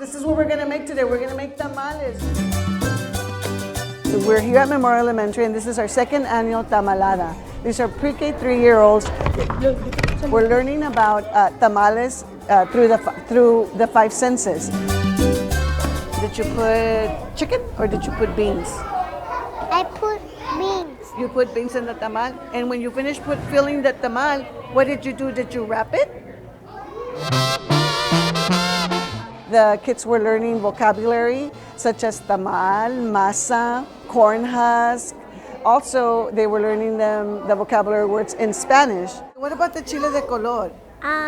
This is what we're gonna make today. We're gonna make tamales. So we're here at Memorial Elementary, and this is our second annual Tamalada. These are pre-K 3-year-olds. We're learning about tamales through the 5 senses. Did you put chicken or did you put beans? I put beans. You put beans in the tamal, and when you finish filling the tamal, what did you do? Did you wrap it? The kids were learning vocabulary such as tamal, masa, corn husk. Also, they were learning the vocabulary words in Spanish. What about the chile de color?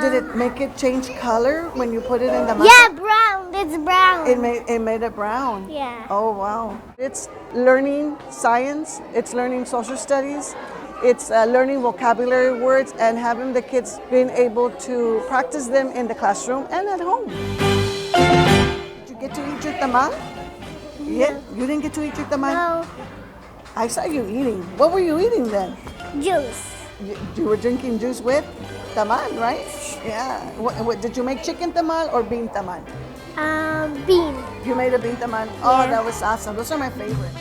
Did it make it change color when you put it in the masa? Yeah, brown. It's brown. It made it brown. Yeah. Oh, wow. It's learning science. It's learning social studies. It's learning vocabulary words and having the kids being able to practice them in the classroom and at home. Did you get to eat your tamal? Yeah. You didn't get to eat your tamal? No. I saw you eating. What were you eating then? Juice. You were drinking juice with tamal, right? Yeah. What did you make chicken tamal or bean tamal? Bean. You made a bean tamal? Oh, Yeah. that was awesome. Those are my favorite.